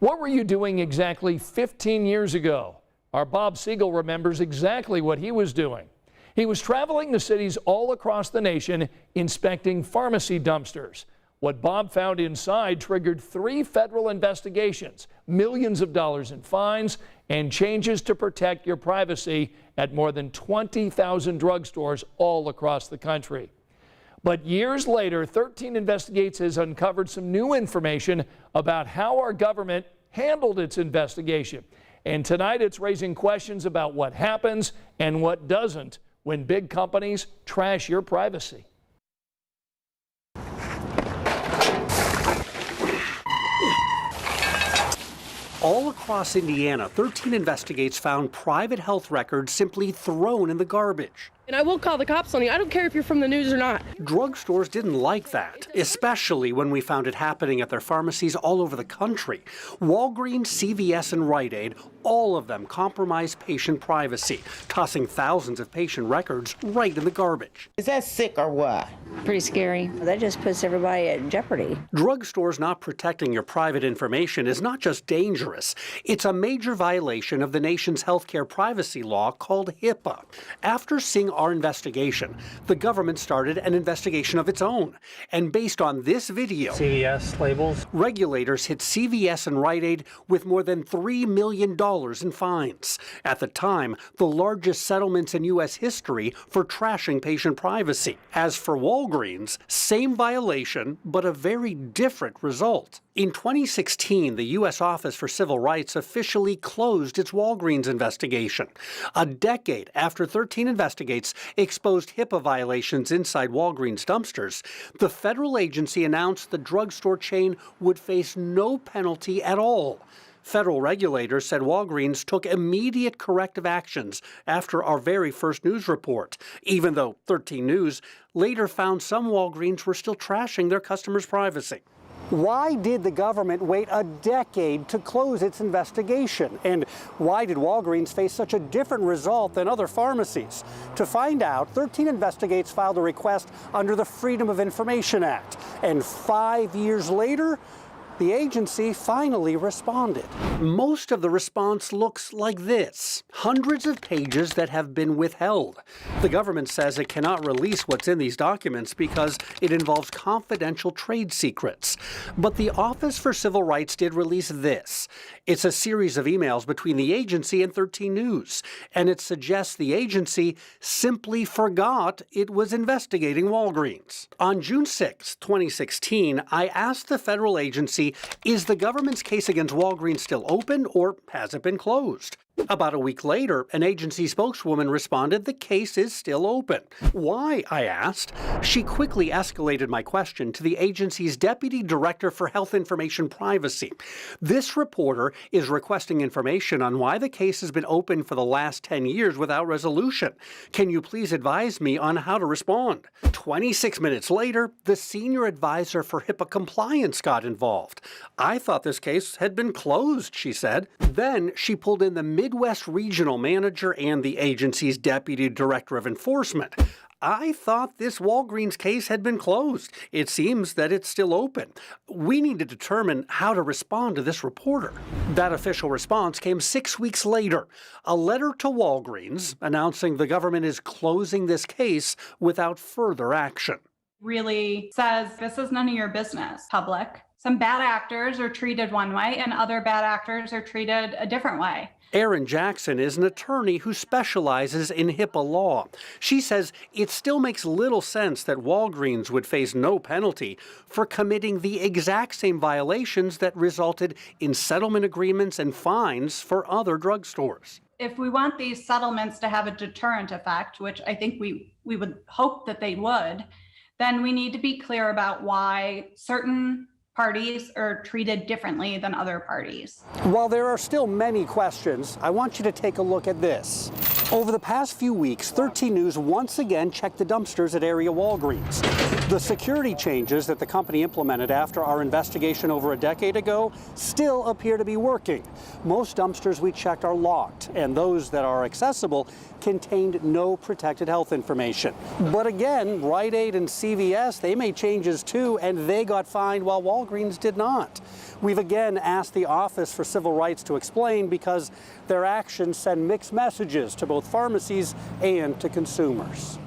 What were you doing exactly 15 years ago? Our Bob Siegel remembers exactly what he was doing. He was traveling the cities all across the nation inspecting pharmacy dumpsters. What Bob found inside triggered 3 federal investigations, millions of dollars in fines, and changes to protect your privacy at more than 20,000 drugstores all across the country. But years later, 13 Investigates has uncovered some new information about how our government handled its investigation. And tonight it's raising questions about what happens and what doesn't when big companies trash your privacy. All across Indiana, 13 Investigates found private health records simply thrown in the garbage. And I will call the cops on you. I don't care if you're from the news or not. Drugstores didn't like that, especially when we found it happening at their pharmacies all over the country. Walgreens, CVS, and Rite Aid, all of them compromised patient privacy, tossing thousands of patient records right in the garbage. Is that sick or what? Pretty scary. That just puts everybody at jeopardy. Drugstores not protecting your private information is not just dangerous. It's a major violation of the nation's healthcare privacy law called HIPAA. After seeing our investigation, the government started an investigation of its own. And based on this video, CVS labels, regulators hit CVS and Rite Aid with more than $3 million in fines. At the time, the largest settlements in U.S. history for trashing patient privacy. As for Walgreens, same violation, but a very different result. In 2016, the U.S. Office for Civil Rights officially closed its Walgreens investigation. A decade after 13 Investigates exposed HIPAA violations inside Walgreens dumpsters, the federal agency announced the drugstore chain would face no penalty at all. Federal regulators said Walgreens took immediate corrective actions after our very first news report, even though 13 News later found some Walgreens were still trashing their customers' privacy. Why did the government wait a decade to close its investigation? And why did Walgreens face such a different result than other pharmacies? To find out, 13 Investigates filed a request under the Freedom of Information Act. And 5 years later, the agency finally responded. Most of the response looks like this: hundreds of pages that have been withheld. The government says it cannot release what's in these documents because it involves confidential trade secrets. But the Office for Civil Rights did release this. It's a series of emails between the agency and 13 News, and it suggests the agency simply forgot it was investigating Walgreens. On June 6, 2016, I asked the federal agency, is the government's case against Walgreens still open or has it been closed? About a week later, an agency spokeswoman responded the case is still open. Why, I asked. She quickly escalated my question to the agency's Deputy Director for Health Information Privacy. This reporter is requesting information on why the case has been open for the last 10 years without resolution. Can you please advise me on how to respond? 26 minutes later, the senior advisor for HIPAA compliance got involved. I thought this case had been closed, she said. Then she pulled in the Midwest Regional Manager and the agency's Deputy Director of Enforcement. I thought this Walgreens case had been closed. It seems that it's still open. We need to determine how to respond to this reporter. That official response came 6 weeks later. A letter to Walgreens announcing the government is closing this case without further action. Really says this is none of your business, public. Some bad actors are treated one way and other bad actors are treated a different way. Erin Jackson is an attorney who specializes in HIPAA law. She says it still makes little sense that Walgreens would face no penalty for committing the exact same violations that resulted in settlement agreements and fines for other drugstores. If we want these settlements to have a deterrent effect, which I think we would hope that they would, then we need to be clear about why certain parties are treated differently than other parties. While there are still many questions, I want you to take a look at this. Over the past few weeks, 13 News once again checked the dumpsters at area Walgreens. The security changes that the company implemented after our investigation over a decade ago still appear to be working. Most dumpsters we checked are locked, and those that are accessible contained no protected health information. But again, Rite Aid and CVS, they made changes too, and they got fined while Walgreens did not. We've again asked the Office for Civil Rights to explain because their actions send mixed messages to both pharmacies and to consumers.